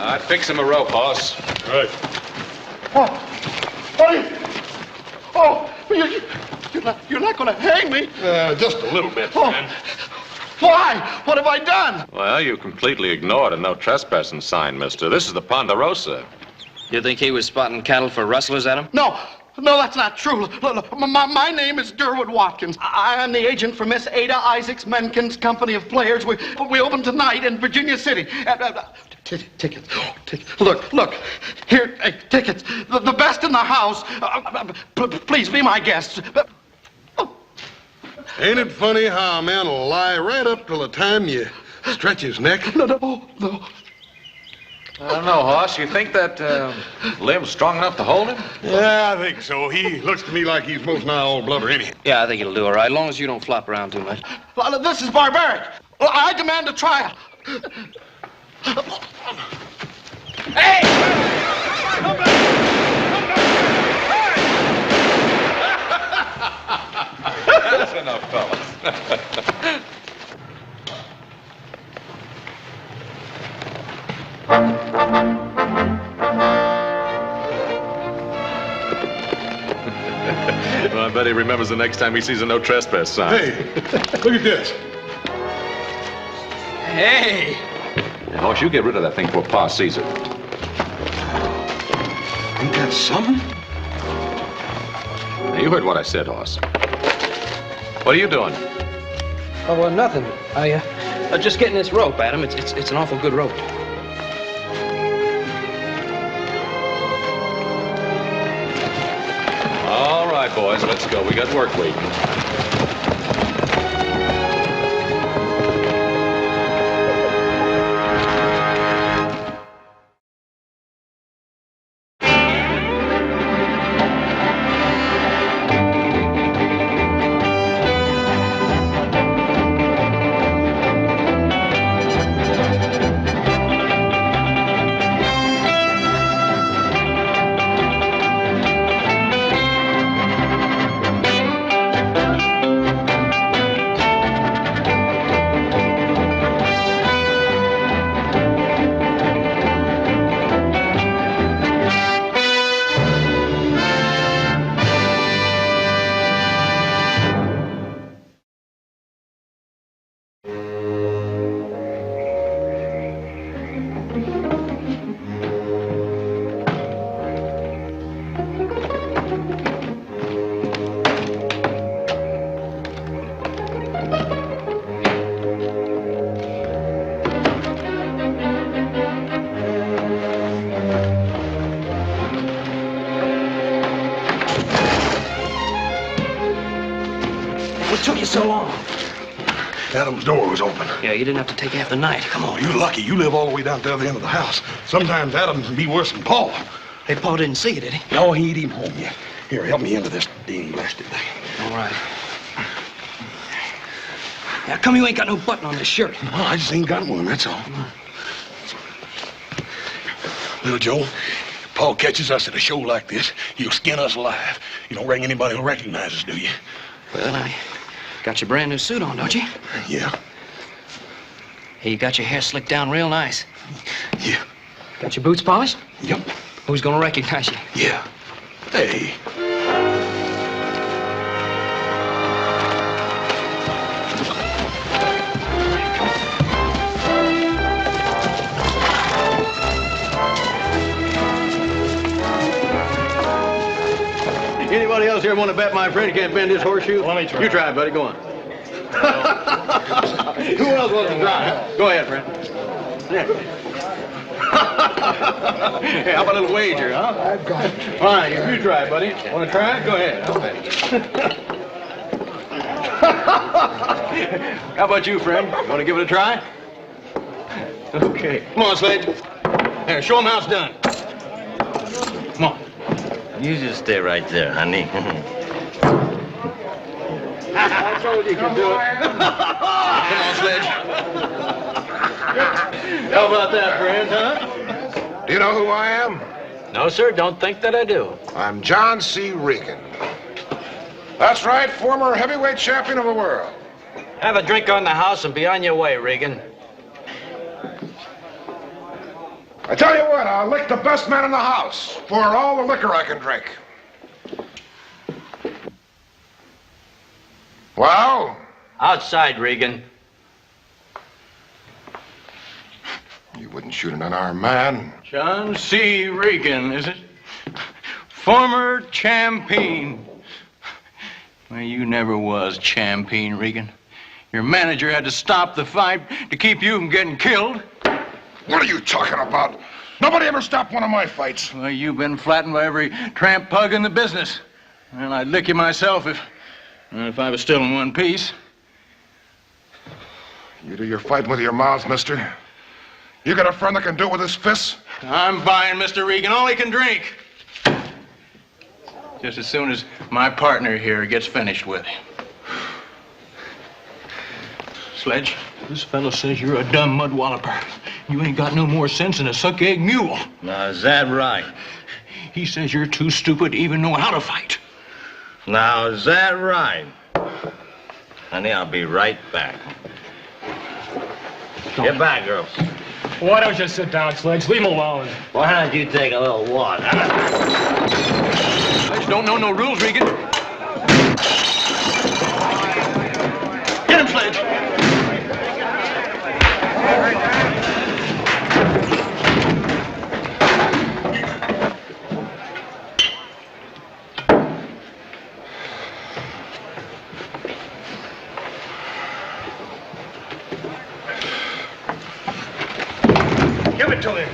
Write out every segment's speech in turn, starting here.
I'd fix him a rope, boss. Right. What? What are you? Oh, you're not going to hang me? Just a little bit, oh. man. Why? What have I done? Well, you completely ignored a no trespassing sign, mister. This is the Ponderosa. You think he was spotting cattle for rustlers at him? No, that's not true. Look, my name is Durwood Watkins. I am the agent for Miss Adah Isaacs Menken's company of players. We open tonight in Virginia City. Tickets. Look. Here, tickets. The best in the house. Please be my guest. Ain't it funny how a man will lie right up till the time you stretch his neck? No. I don't know, Hoss. You think that limb's strong enough to hold him? Yeah, I think so. He looks to me like he's most nigh all blubber anyhow. Yeah, I think it'll do all right, as long as you don't flop around too much. This is barbaric. I demand a trial. Hey! Come back! That's enough, fellas. Well, I bet he remembers the next time he sees a no trespass sign. Hey, look at this. Hey! Now, Hoss, you get rid of that thing before Pa sees it. Ain't that something? Now, you heard what I said, Hoss. What are you doing? Oh, well, nothing. I just getting this rope, Adam. It's an awful good rope. All right, boys, let's go. We got work waiting. What took you so long? Adam's door was open. Yeah, you didn't have to take half the night. Come on. You're lucky. You live all the way down to the other end of the house. Sometimes Adam can be worse than Paul. Hey, Paul didn't see you, did he? No, he ain't even home yet. Here, help me into this dang blasted thing. All right. How come you ain't got no button on this shirt? Well, I just ain't got one, that's all. Little Joe, if Paul catches us at a show like this, he'll skin us alive. You don't reckon anybody will recognize us, do you? Well, I got your brand new suit on, don't you? Yeah. Hey, you got your hair slicked down real nice. Yeah. Got your boots polished? Yep. Who's gonna recognize you? Yeah. Hey. Anybody else here want to bet my friend he can't bend his horseshoe? Let me try. You try it, buddy. Go on. Who else wants to try? Huh? Go ahead, friend. Yeah. Hey, how about a little wager, huh? I've got it. All right, you try it, buddy. Want to try it? Go ahead. How about you, friend? Want to give it a try? Okay. Come on, Sledge. There, show him how it's done. Come on. You just stay right there, honey. I told you could do it. Come on, Sledge. How about that, friends, huh? Do you know who I am? No, sir, don't think that I do. I'm John C. Regan. That's right, former heavyweight champion of the world. Have a drink on the house and be on your way, Regan. I tell you what, I'll lick the best man in the house for all the liquor I can drink. Well? Outside, Regan. You wouldn't shoot an unarmed man. John C. Regan, is it? Former champion. Well, you never was champion, Regan. Your manager had to stop the fight to keep you from getting killed. What are you talking about? Nobody ever stopped one of my fights. Well, you've been flattened by every tramp pug in the business. And I'd lick you myself if I was still in one piece. You do your fighting with your mouth, mister. You got a friend that can do it with his fists? I'm buying Mr. Regan all he can drink. Just as soon as my partner here gets finished with him. Sledge, this fellow says you're a dumb mud walloper. You ain't got no more sense than a suck-egg mule. Now, is that right? He says you're too stupid to even know how to fight. Now, is that right? Honey, I'll be right back. Get back, girls. Why don't you sit down, Sledge? Leave him alone. Why don't you take a little water? Sledge don't know no rules, Regan. Get him, Sledge. Give it to him.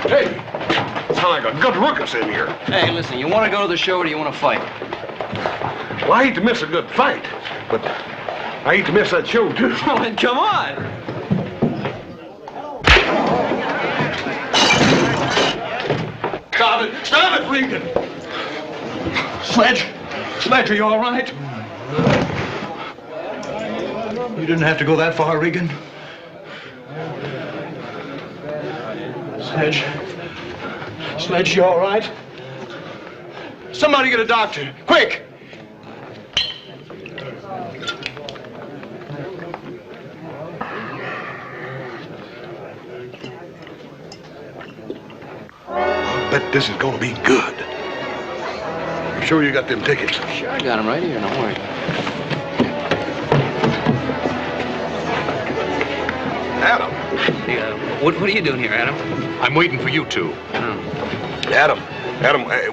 Hey, sound like a good ruckus in here. Hey, listen, you want to go to the show or do you want to fight? Well, I hate to miss a good fight, but I hate to miss that show, too. Well, then come on. Stop it, Regan. Sledge, are you all right? You didn't have to go that far, Regan. Sledge, you all right? Somebody get a doctor, quick! Bet this is gonna be good. You sure you got them tickets? Sure, I got him right here, don't worry. Adam. Hey, what are you doing here, Adam? I'm waiting for you two. Adam,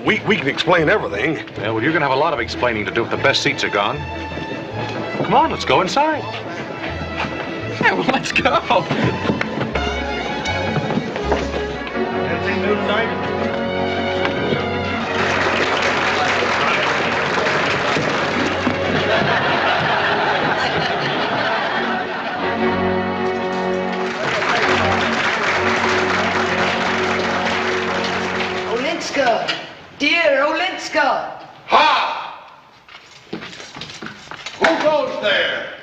we can explain everything. Yeah, well, you're going to have a lot of explaining to do if the best seats are gone. Come on, let's go inside. Yeah, well, let's go. Anything new tonight? Olinska, dear Olinska. Ha! Who goes there?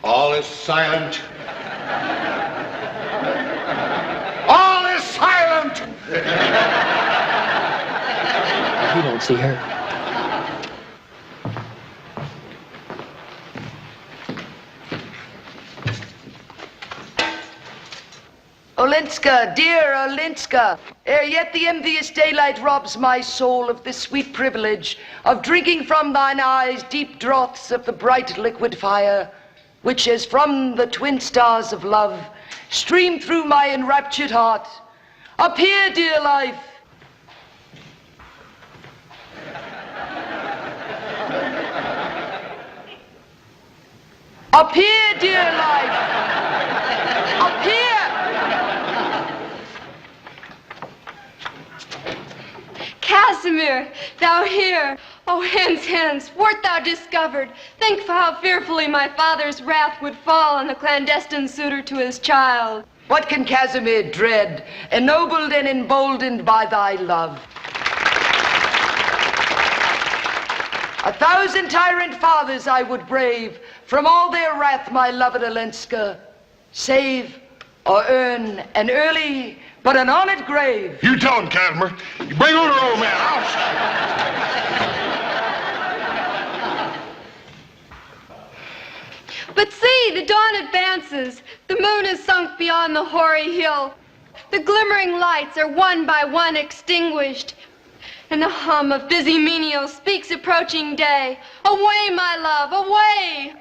All is silent. All is silent! You don't see her. Olinska, dear Olinska, ere yet the envious daylight robs my soul of this sweet privilege of drinking from thine eyes deep draughts of the bright liquid fire, which as from the twin stars of love stream through my enraptured heart. Appear, dear life. Appear, dear life. Appear. Casimir, thou here. Oh, hence, hence, wert thou discovered, think for how fearfully my father's wrath would fall on the clandestine suitor to his child. What can Casimir dread, ennobled and emboldened by thy love? 1,000 tyrant fathers I would brave, from all their wrath, my loved Olenska, save or earn an early but an honored grave. You tell him, Casimir. You bring on her old man. But see, the dawn advances. The moon is sunk beyond the hoary hill. The glimmering lights are one by one extinguished. And the hum of busy menials speaks approaching day. Away, my love, away!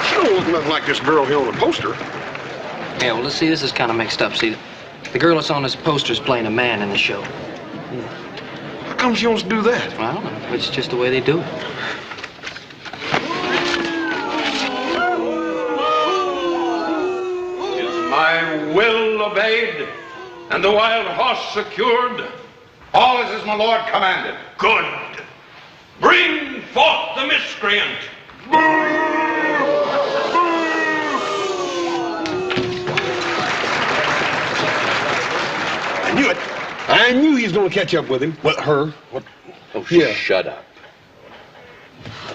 She don't look nothing like this girl here on the poster. Yeah, well, let's see, this is kind of mixed up. See, the girl that's on this poster is playing a man in the show. How come she wants to do that? Well, I don't know. It's just the way they do it. My will obeyed, and the wild horse secured. All as my lord commanded. Good. Bring forth the miscreant. I knew it. I knew he was going to catch up with him. With her. What? Oh, yeah. Shut up.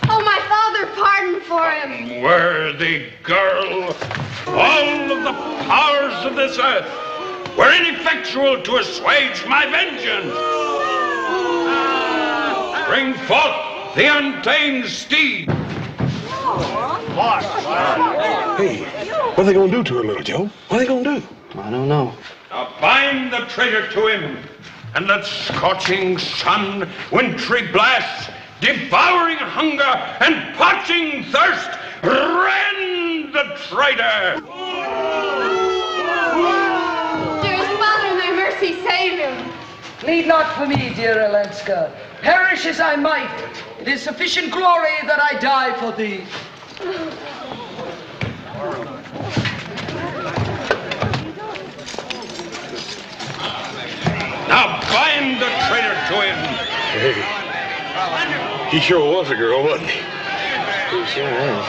Oh, my father, pardon for him. Unworthy girl, all of the powers of this earth were ineffectual to assuage my vengeance. Bring forth the untamed steed. Hey, what are they going to do to her, little Joe? What are they going to do? I don't know. Now bind the traitor to him, and let scorching sun, wintry blasts, devouring hunger, and parching thirst rend the traitor! Dearest father, thy mercy save him. Plead not for me, dear Olenska. Perish as I might, it is sufficient glory that I die for thee. Now bind the traitor to him. Hey, he sure was a girl, wasn't he? He sure is.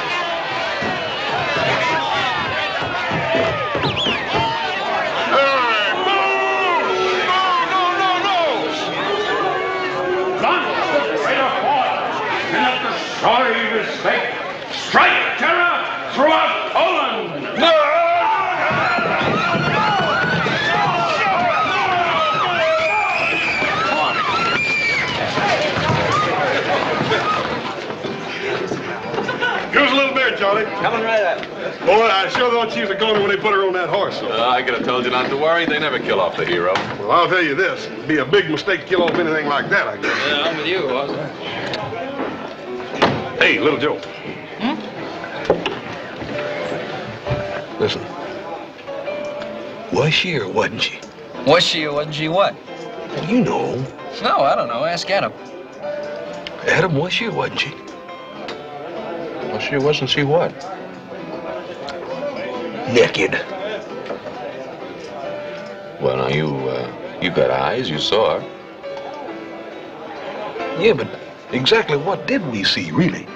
Sorry mistake. Strike terror throughout Poland. No! Give us a little beer, Charlie. Coming right up. Boy, I sure thought she was a goner when they put her on that horse. So. I could have told you not to worry. They never kill off the hero. Well, I'll tell you this. It'd be a big mistake to kill off anything like that, I guess. Yeah, I'm with you, wasn't I? Hey, little Joe. Listen. Was she or wasn't she? Was she or wasn't she what? Well, you know. No, I don't know. Ask Adam. Adam, was she or wasn't she? Well, she wasn't she what? Naked. Well, now, you got eyes. You saw her. Yeah, but exactly what did we see, really?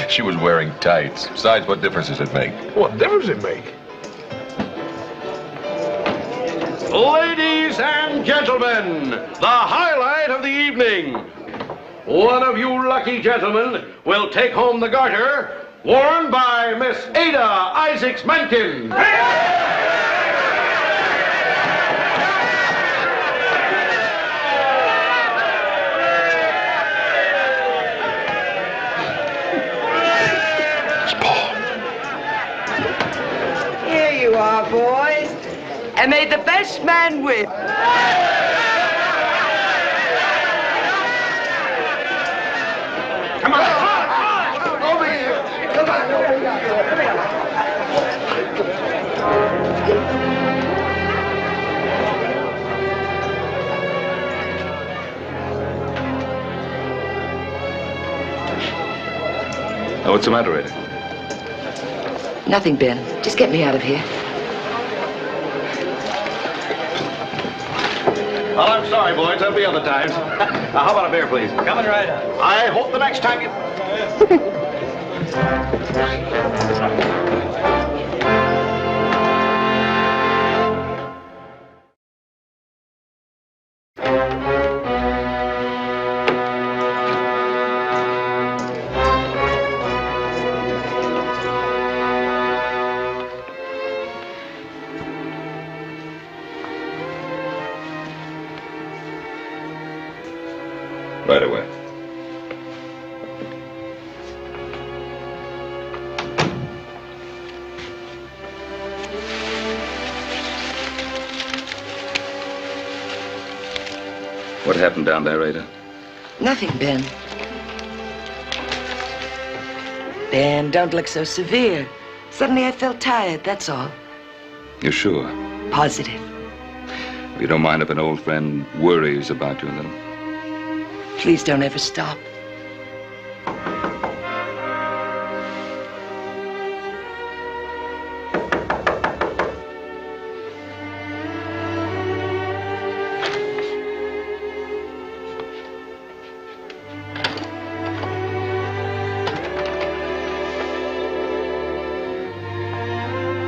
She was wearing tights. Besides, what difference does it make? What difference does it make? Ladies and gentlemen, the highlight of the evening. One of you lucky gentlemen will take home the garter worn by Miss Adah Isaacs-Menken. Here you are, boys. And may the best man win. Come on. Over here. Come on, over here. Come here. Oh, what's the matter, Ada? Nothing, Ben. Just get me out of here. Well, I'm sorry, boys. There'll be other times. How about a beer, please? Coming right up. I hope the next time you... Right away. What happened down there, Adah? Nothing, Ben. Ben, don't look so severe. Suddenly I felt tired, that's all. You're sure? Positive. You don't mind if an old friend worries about you a little? Please don't ever stop.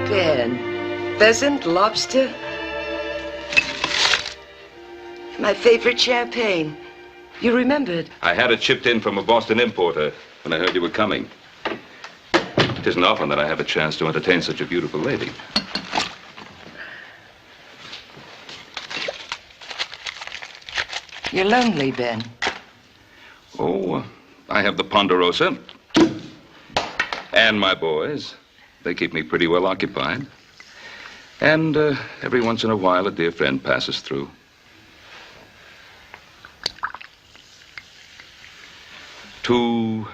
Ben, pheasant, lobster. My favorite champagne. You remembered. I had it shipped in from a Boston importer when I heard you were coming. It isn't often that I have a chance to entertain such a beautiful lady. You're lonely, Ben. Oh, I have the Ponderosa. And my boys. They keep me pretty well occupied. And every once in a while, a dear friend passes through. To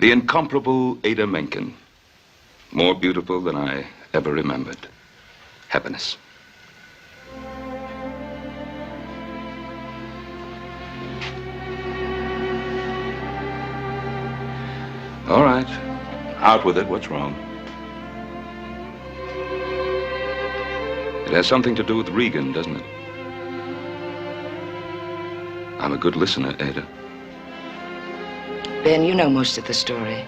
the incomparable Adah Menken, more beautiful than I ever remembered. Happiness. All right. Out with it. What's wrong? It has something to do with Regan, doesn't it? I'm a good listener, Adah. Ben, you know most of the story.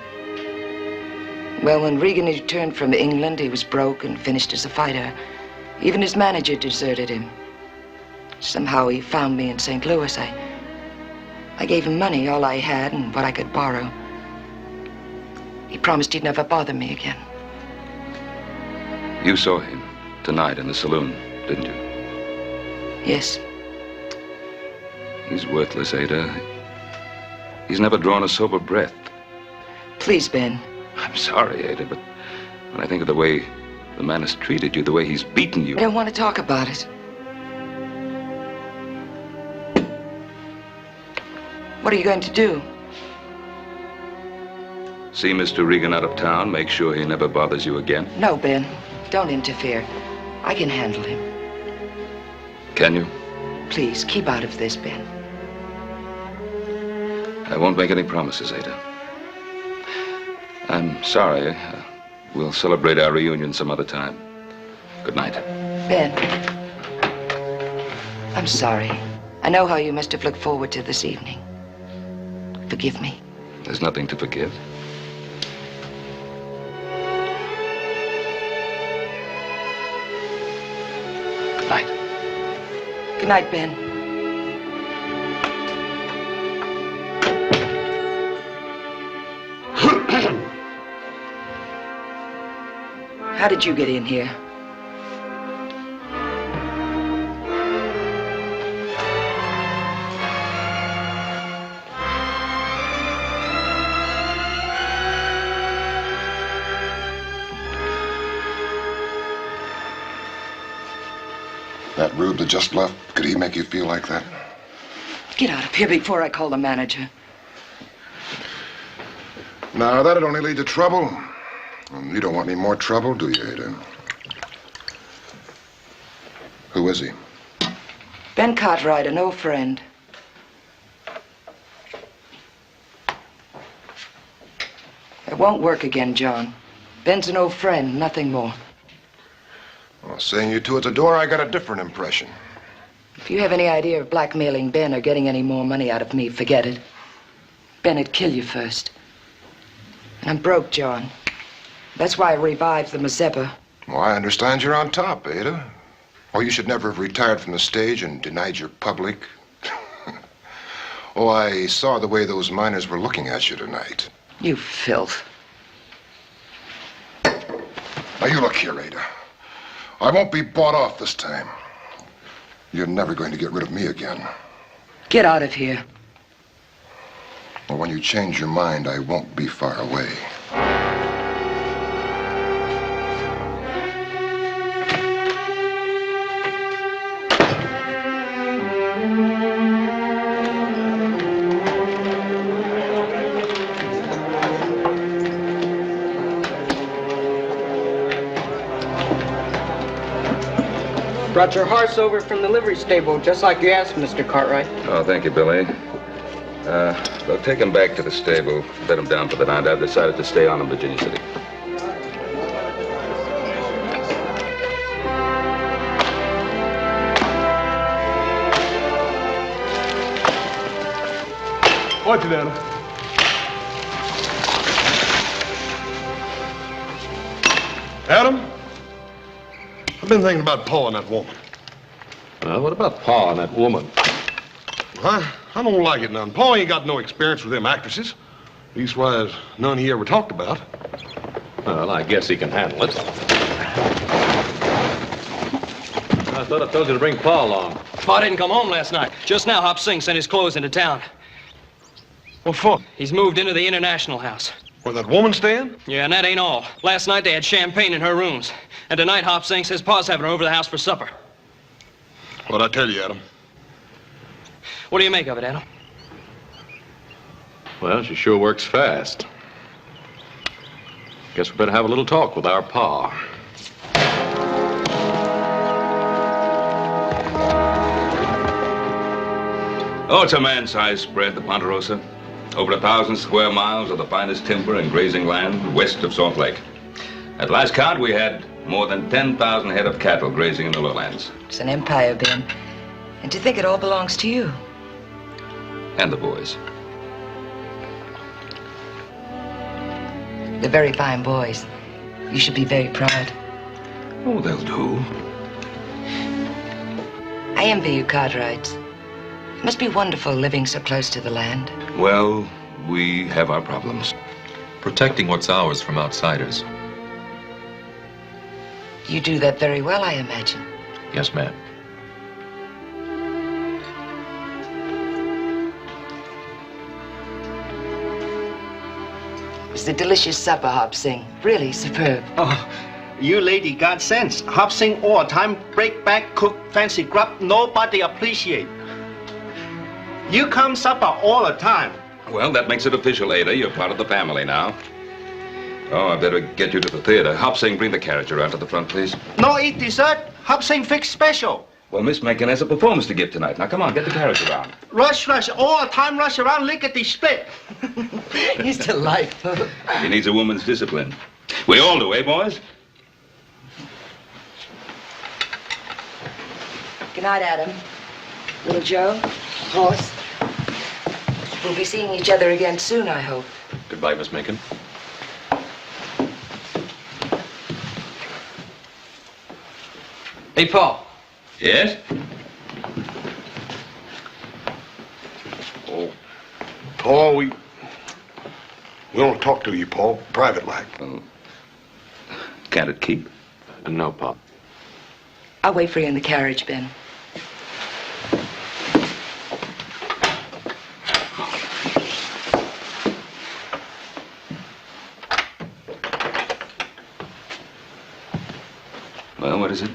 Well, when Regan returned from England, he was broke and finished as a fighter. Even his manager deserted him. Somehow he found me in St. Louis. I gave him money, all I had and what I could borrow. He promised he'd never bother me again. You saw him tonight in the saloon, didn't you? Yes. He's worthless, Adah. He's never drawn a sober breath. Please, Ben. I'm sorry, Adah, but when I think of the way the man has treated you, the way he's beaten you... I don't want to talk about it. What are you going to do? See Mr. Regan out of town, make sure he never bothers you again. No, Ben. Don't interfere. I can handle him. Can you? Please, keep out of this, Ben. I won't make any promises, Adah. I'm sorry. We'll celebrate our reunion some other time. Good night. Ben, I'm sorry. I know how you must have looked forward to this evening. Forgive me. There's nothing to forgive. Good night. Good night, Ben. How did you get in here? That rube that just left, could he make you feel like that? Get out of here before I call the manager. No, that'd only lead to trouble. And you don't want any more trouble, do you, Adah? Who is he? Ben Cartwright, an old friend. It won't work again, John. Ben's an old friend, nothing more. Well, seeing you two at the door, I got a different impression. If you have any idea of blackmailing Ben or getting any more money out of me, forget it. Ben'd kill you first. And I'm broke, John. That's why I revived the Mazeppa. Well, I understand you're on top, Ada. Or you should never have retired from the stage and denied your public. Oh, I saw the way those miners were looking at you tonight. You filth. Now, you look here, Ada. I won't be bought off this time. You're never going to get rid of me again. Get out of here. Well, when you change your mind, I won't be far away. Brought your horse over from the livery stable, just like you asked, Mr. Cartwright. Oh, thank you, Billy. They'll take him back to the stable, bed him down for the night. I've decided to stay on in Virginia City. Watch it, Adam. Adam? I've been thinking about Paul and that woman. What about Pa and that woman? I don't like it none. Paul ain't got no experience with them actresses. Leastwise, none he ever talked about. Well, I guess he can handle it. I thought I told you to bring Pa along. Pa didn't come home last night. Just now, Hop Singh sent his clothes into town. What for? He's moved into the International House. Where that woman staying? Yeah, and that ain't all. Last night they had champagne in her rooms. And tonight, Hop Singh says Pa's having her over the house for supper. What'd I tell you, Adam? What do you make of it, Adam? Well, she sure works fast. Guess we better have a little talk with our Pa. Oh, it's a man-sized spread, the Ponderosa. Over 1,000 square miles of the finest timber and grazing land west of Salt Lake. At last count, we had more than 10,000 head of cattle grazing in the lowlands. It's an empire, Ben. And to think it all belongs to you. And the boys. They're very fine boys. You should be very proud. Oh, they'll do. I envy you, Cartwrights. It must be wonderful living so close to the land. Well, we have our problems. Protecting what's ours from outsiders. You do that very well, I imagine. Yes, ma'am. It's a delicious supper, Hop Singh. Really superb. Oh, you lady got sense. Hop Sing all time, break back, cook, fancy grub, nobody appreciate. You come supper all the time. Well, that makes it official, Ada. You're part of the family now. Oh, I better get you to the theater. Hop Sing, bring the carriage around to the front, please. No eat dessert. Hop Sing fix special. Well, Miss Mencken has a performance to give tonight. Now, come on, get the carriage around. Rush, all the time, rush around, lickety split. He's delightful. He needs a woman's discipline. We all do, eh, boys? Good night, Adam. Little Joe, horse. We'll be seeing each other again soon, I hope. Goodbye, Miss Mencken. Hey, Paul. Yes? Oh, Paul, we want to talk to you, Paul, private like. Can't it keep? No, Pa. I'll wait for you in the carriage, Ben. Well, what is it?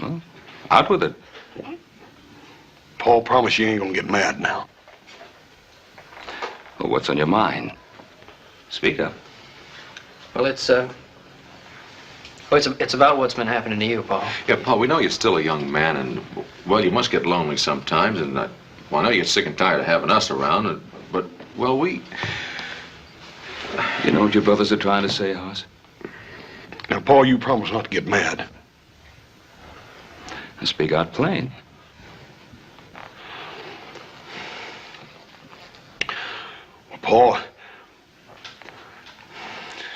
Well, out with it. Paul, promise you ain't gonna get mad now. Well, what's on your mind? Speak up. Well, it's about what's been happening to you, Paul. Yeah, Pa, we know you're still a young man, and, well, you must get lonely sometimes, and, well, I know you get sick and tired of having us around, but, well, we... You know what your brothers are trying to say, Hoss? Now, Paul, you promise not to get mad. I speak out plain. Well, Paul,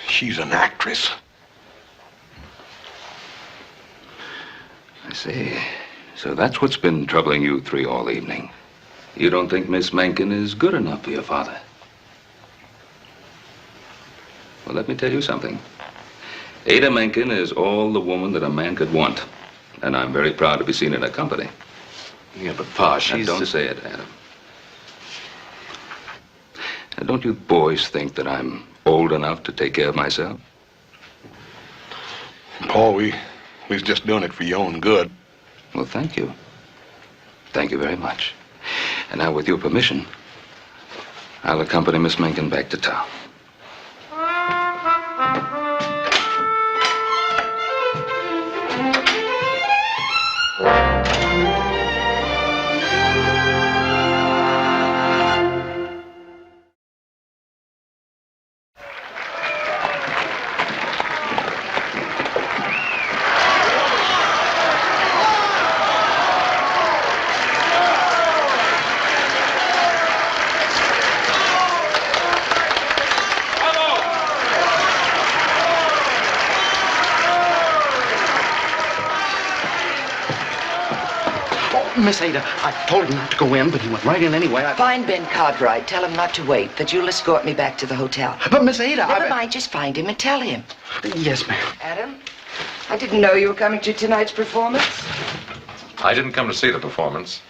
she's an actress. I see. So that's what's been troubling you three all evening. You don't think Miss Mencken is good enough for your father? Well, let me tell you something. Adah Mencken is all the woman that a man could want. And I'm very proud to be seen in her company. Yeah, but Pa, she's... Now, don't say it, Adam. Now, don't you boys think that I'm old enough to take care of myself? Paul, we was just doing it for your own good. Well, thank you. Thank you very much. And now, with your permission, I'll accompany Miss Mencken back to town. Miss Adah, I told him not to go in, but he went right in anyway. Find Ben Cartwright. Tell him not to wait, that you'll escort me back to the hotel. But Miss Adah, Never mind, just find him and tell him. Yes, ma'am. Adam, I didn't know you were coming to tonight's performance. I didn't come to see the performance.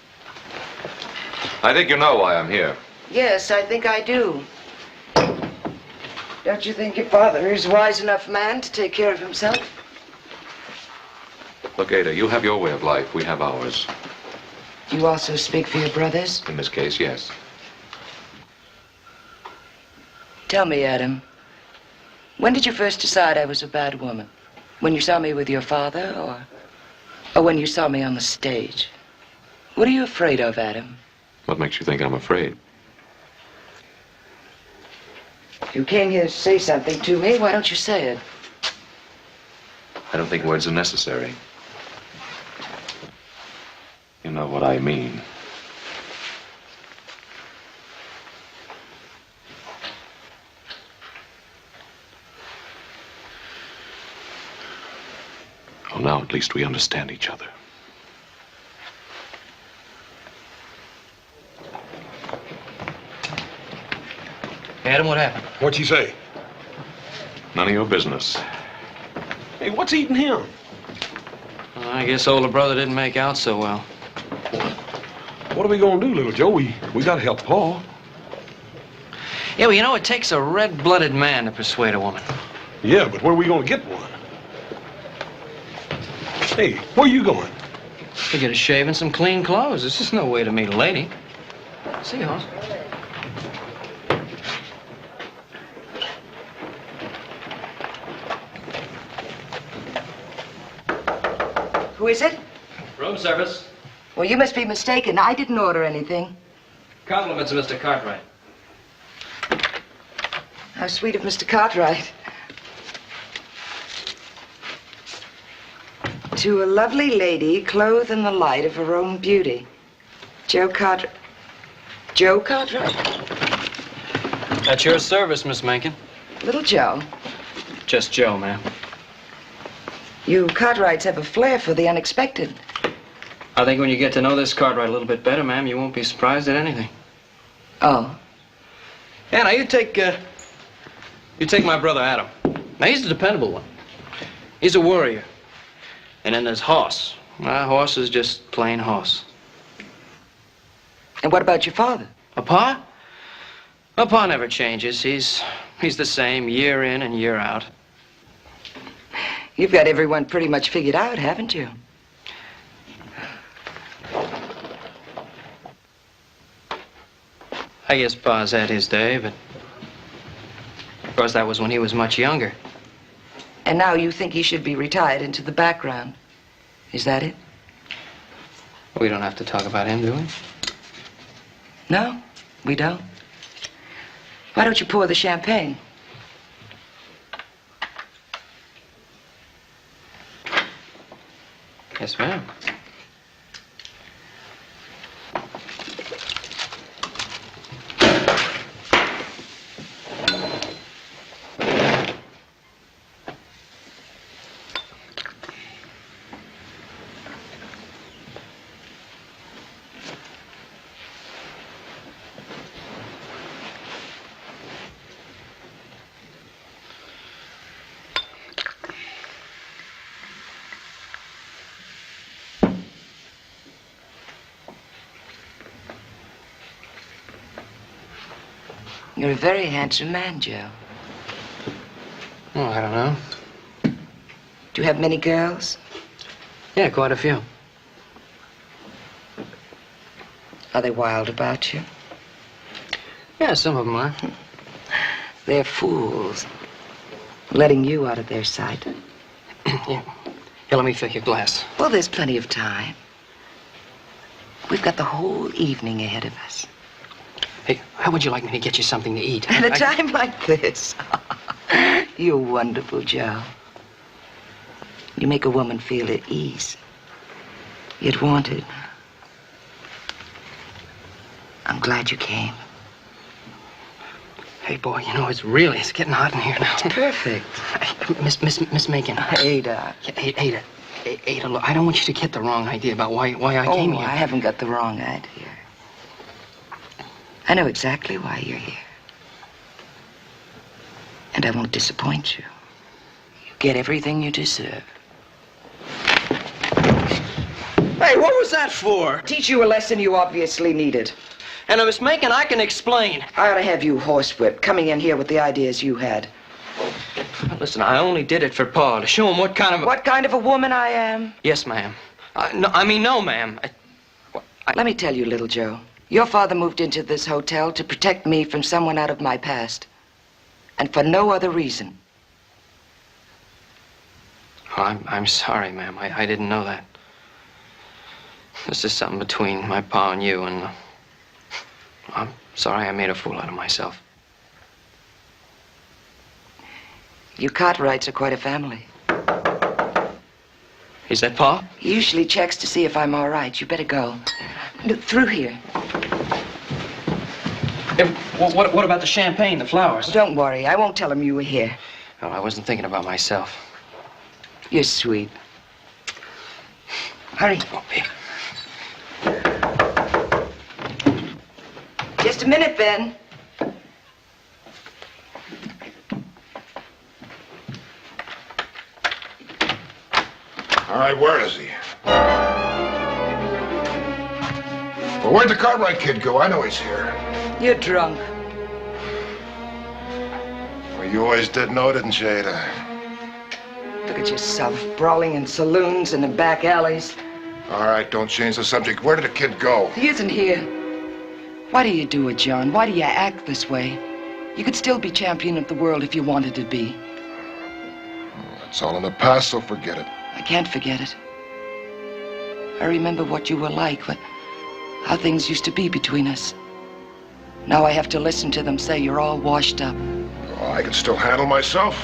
I think you know why I'm here. Yes, I think I do. Don't you think your father is a wise enough man to take care of himself? Look, Adah, you have your way of life. We have ours. Do you also speak for your brothers? In this case, yes. Tell me, Adam, when did you first decide I was a bad woman? When you saw me with your father, or when you saw me on the stage? What are you afraid of, Adam? What makes you think I'm afraid? You came here to say something to me. Why don't you say it? I don't think words are necessary. You know what I mean. Well, now at least we understand each other. Adam, what happened? What'd she say? None of your business. Hey, what's eating him? Well, I guess older brother didn't make out so well. What are we gonna do, little Joe? We gotta help Paul. Yeah, well, you know, it takes a red-blooded man to persuade a woman. Yeah, but where are we gonna get one? Hey, where are you going? To get a shave and some clean clothes. This is no way to meet a lady. See you, Hoss. Who is it? Room service. Well, you must be mistaken. I didn't order anything. Compliments of Mr. Cartwright. How sweet of Mr. Cartwright. To a lovely lady clothed in the light of her own beauty. Joe Cartwright. Joe Cartwright? At your service, Miss Mencken. Little Joe. Just Joe, ma'am. You Cartwrights have a flair for the unexpected. I think when you get to know this Cartwright a little bit better, ma'am, you won't be surprised at anything. Oh. Yeah, now you take my brother Adam. Now he's a dependable one. He's a warrior. And then there's Hoss. Well, Hoss is just plain Hoss. And what about your father? A Pa? A Pa never changes. He's the same year in and year out. You've got everyone pretty much figured out, haven't you? I guess Pa's had his day, but of course that was when he was much younger. And now you think he should be retired into the background. Is that it? We don't have to talk about him, do we? No, we don't. Why don't you pour the champagne? Yes, ma'am. You're a very handsome man, Joe. Oh, I don't know. Do you have many girls? Yeah, quite a few. Are they wild about you? Yeah, some of them are. They're fools. Letting you out of their sight. Yeah. Here, let me fill your glass. Well, there's plenty of time. We've got the whole evening ahead of us. Hey, how would you like me to get you something to eat? At a time like this. You're wonderful, Joe. You make a woman feel at ease. Yet wanted. I'm glad you came. Hey, boy, you know, it's getting hot in here now. It's perfect. Miss Macon. Ada. Ada, look, I don't want you to get the wrong idea about why I came here. I haven't got the wrong idea. I know exactly why you're here. And I won't disappoint you. You get everything you deserve. Hey, what was that for? Teach you a lesson you obviously needed. And Miss Macon, I can explain. I ought to have you horsewhipped, coming in here with the ideas you had. Listen, I only did it for Pa, to show him what kind of a... What kind of a woman I am? Yes, ma'am. No, ma'am. Let me tell you, little Joe. Your father moved into this hotel to protect me from someone out of my past. And for no other reason. Oh, I'm sorry, ma'am. I didn't know that. This is something between my pa and you, and I'm sorry I made a fool out of myself. You Cartwrights are quite a family. Is that Pa? He usually checks to see if I'm all right. You better go. Through here. Hey, what about the champagne, the flowers? Don't worry. I won't tell him you were here. Oh, I wasn't thinking about myself. You're sweet. Hurry. Okay. Just a minute, Ben. All right, where is he? Well, where'd the Cartwright kid go? I know he's here. You're drunk. Well, you always did know, didn't you, Ada? Look at yourself, brawling in saloons and in back alleys. All right, don't change the subject. Where did the kid go? He isn't here. Why do you do it, John? Why do you act this way? You could still be champion of the world if you wanted to be. It's all in the past, so forget it. I can't forget it. I remember what you were like, how things used to be between us. Now I have to listen to them say you're all washed up. Oh, I can still handle myself.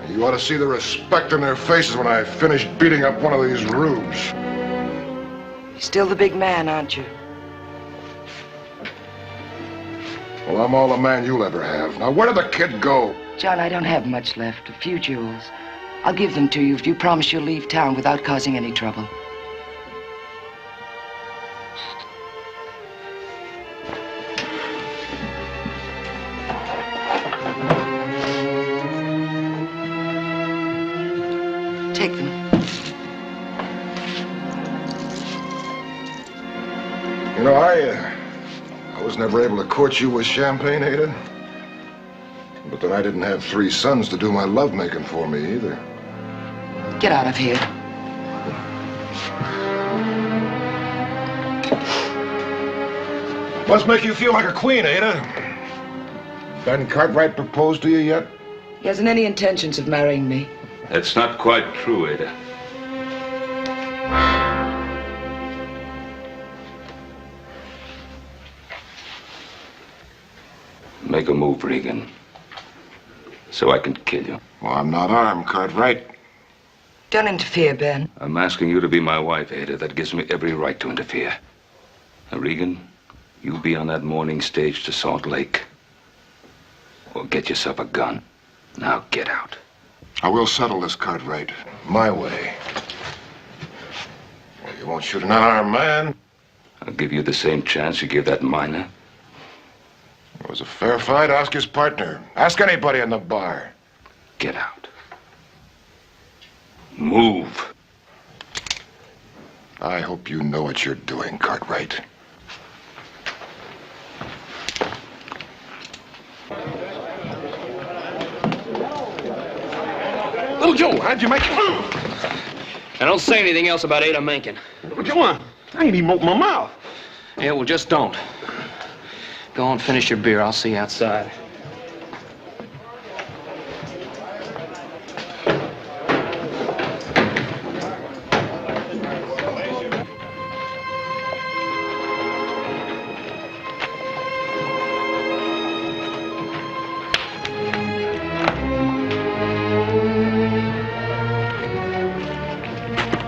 You ought to see the respect in their faces when I finish beating up one of these rubes. You're still the big man, aren't you? Well, I'm all the man you'll ever have. Now, where did the kid go? John, I don't have much left. A few jewels. I'll give them to you if you promise you'll leave town without causing any trouble. Take them. You know, I was never able to court you with champagne, Ada. But then I didn't have 3 sons to do my lovemaking for me either. Get out of here. Must make you feel like a queen, Ada. Ben Cartwright proposed to you yet? He hasn't any intentions of marrying me. That's not quite true, Ada. Make a move, Regan. So I can kill you. Well, I'm not armed, Cartwright. Don't interfere, Ben. I'm asking you to be my wife, Ada. That gives me every right to interfere. Now, Regan, you be on that morning stage to Salt Lake. Or get yourself a gun. Now get out. I will settle this, Cartwright. My way. Well, you won't shoot an unarmed man. I'll give you the same chance you give that miner. It was a fair fight. Ask his partner. Ask anybody in the bar. Get out. Move. I hope you know what you're doing, Cartwright. Little Joe, how'd you make it? Now, don't say anything else about Ada Menken. Little Joe, I ain't even opened my mouth. Yeah, well, just don't. Go on, finish your beer. I'll see you outside.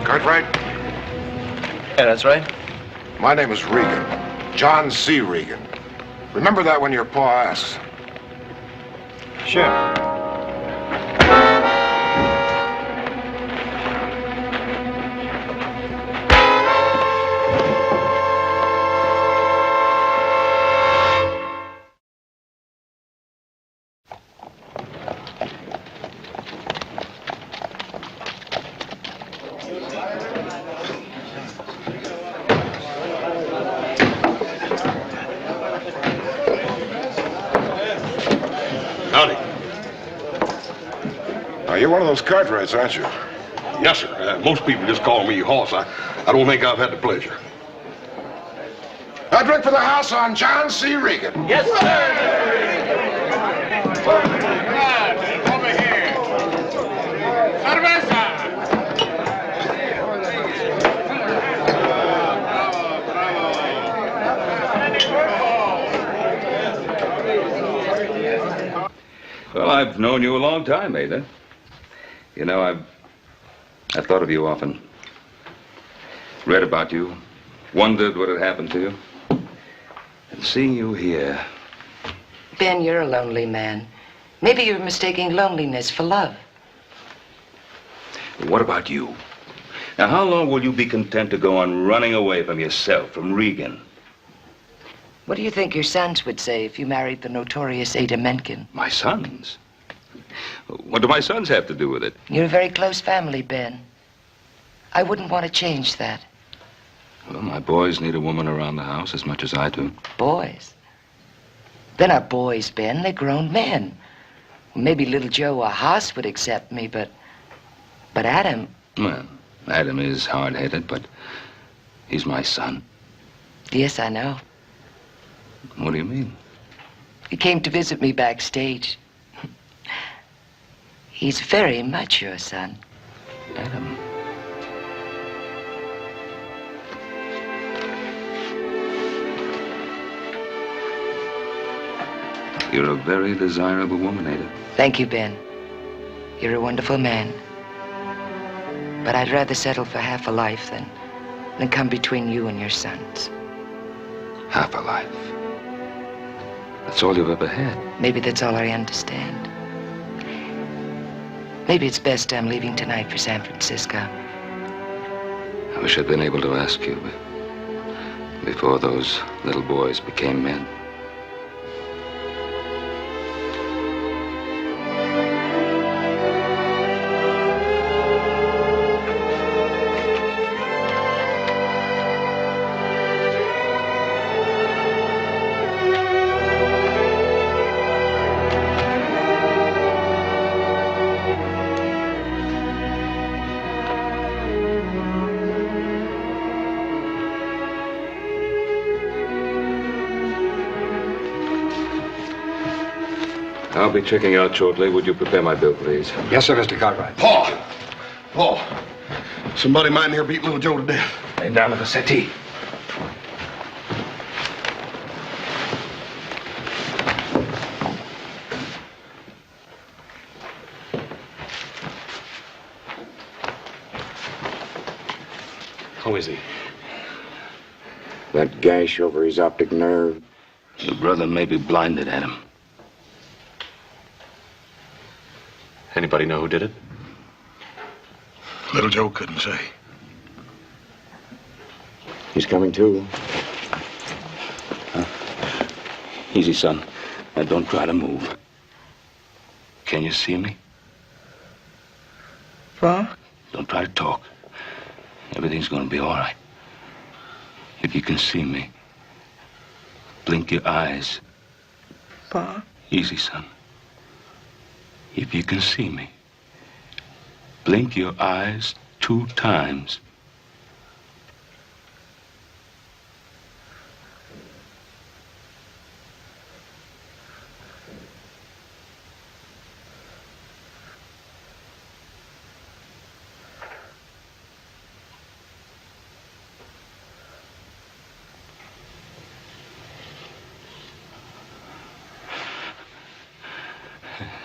Cartwright? Yeah, that's right. My name is Regan. John C. Regan. Remember that when your pa asks. Sure. Howdy. Now, you're one of those Cartwrights, aren't you? Yes, sir. Most people just call me Hoss. I don't think I've had the pleasure. I drink for the house on John C. Regan. Yes, sir. Over here. Cerveza. Well, I've known you a long time, Ada. You know, I've thought of you often. Read about you. Wondered what had happened to you. And seeing you here. Ben, you're a lonely man. Maybe you're mistaking loneliness for love. What about you? Now, how long will you be content to go on running away from yourself, from Regan? What do you think your sons would say if you married the notorious Ada Menken? My sons? What do my sons have to do with it? You're a very close family, Ben. I wouldn't want to change that. Well, my boys need a woman around the house as much as I do. Boys? They're not boys, Ben. They're grown men. Maybe little Joe or Haas would accept me, but Adam... Well, Adam is hard-headed, but he's my son. Yes, I know. What do you mean? He came to visit me backstage. He's very much your son. Adam. You're a very desirable woman, Ada. Thank you, Ben. You're a wonderful man. But I'd rather settle for half a life than come between you and your sons. Half a life. That's all you've ever had. Maybe that's all I understand. Maybe it's best I'm leaving tonight for San Francisco. I wish I'd been able to ask you before those little boys became men. I'll be checking out shortly. Would you prepare my bill, please? Yes, sir, Mr. Cartwright. Paul, somebody might here beat little Joe to death. Lay down to the settee. How is he? That gash over his optic nerve. Your brother may be blinded at him. Anybody know who did it? Little Joe couldn't say. He's coming too. Easy, son. Now, don't try to move. Can you see me? Pa? Don't try to talk. Everything's going to be all right. If you can see me, blink your eyes. Pa? Easy, son. If you can see me, blink your eyes 2 times.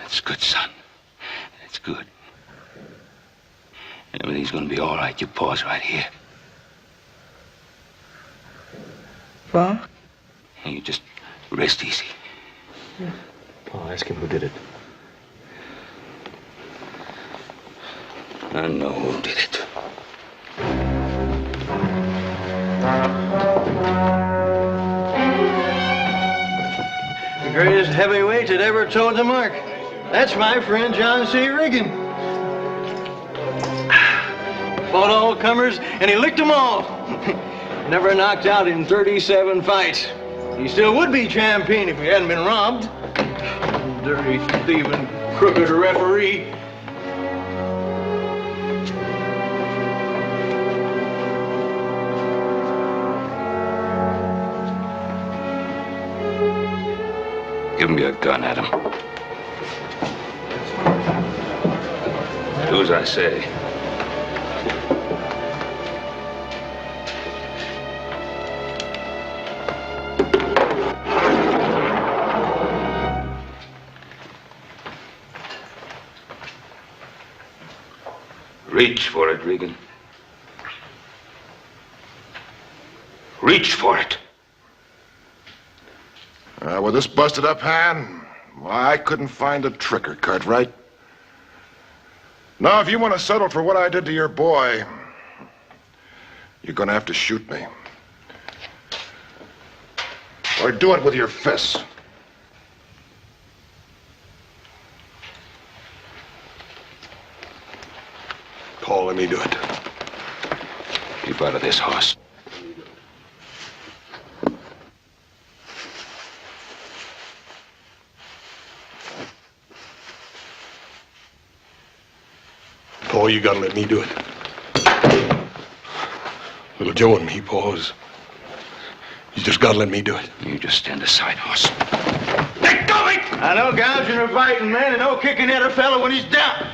That's good, son. That's good. Everything's gonna be all right. Your paw's right here. Pa? And you just rest easy. Pa, ask him who did it. I know who did it. The greatest heavyweight that ever toed the mark. That's my friend John C. Regan. Fought all comers, and he licked them all. Never knocked out in 37 fights. He still would be champion if he hadn't been robbed. Dirty, thieving, crooked referee. Give me your gun, Adam. Do as I say. Reach for it, Regan. Reach for it. With this busted up hand, why, I couldn't find a trick or cut, right? Now, if you want to settle for what I did to your boy, you're gonna have to shoot me. Or do it with your fists. Paul, let me do it. Keep out of this, horse. Paul, you gotta let me do it. Little Joe and me, Paul, you just gotta let me do it. You just stand aside, horse. Let go of it! I know gouging or biting, man, and no kicking at a fella when he's down.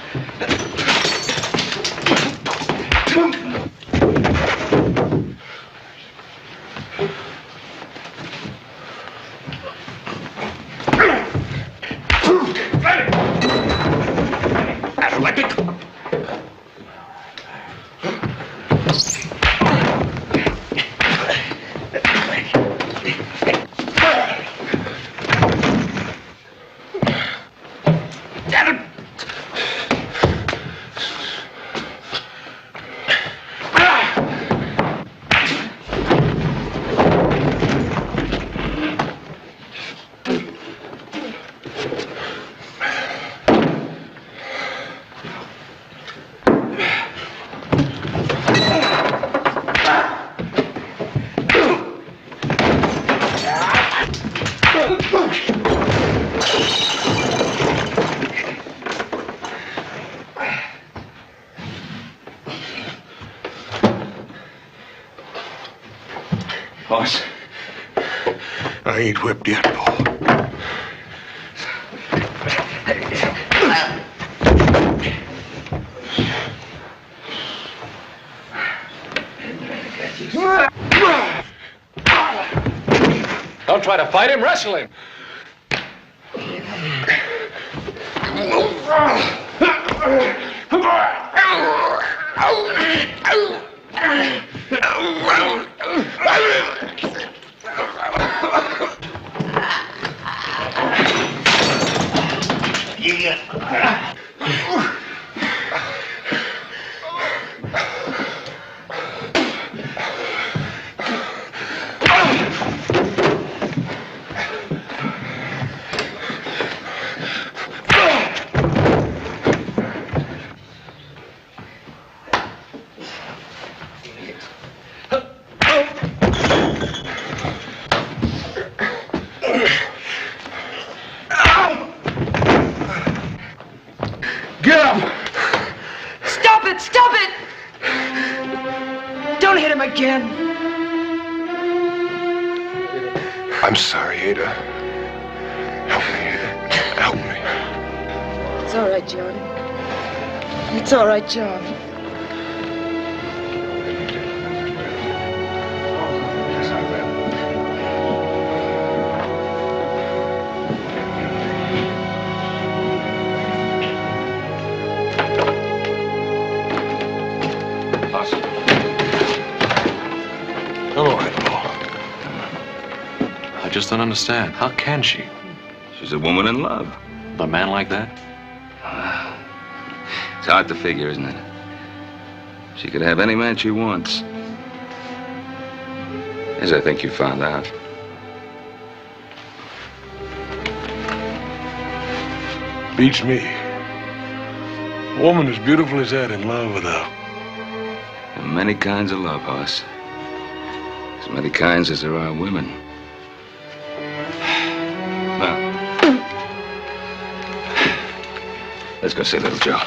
Horse. I ain't whipped yet, Paul. Don't try to fight him, wrestle him. again. Get up! Stop it! Stop it! Don't hit him again. I'm sorry, Ada. Help me, Ada. Help me. It's all right, John. It's all right, John. Hello, Admiral. I just don't understand. How can she? She's a woman in love. With a man like that? It's hard to figure, isn't it? She could have any man she wants. As I think you found out. Beats me. A woman as beautiful as that in love with a... There are many kinds of love, Hoss. As many kinds as there are women. Well, let's go see little Joe.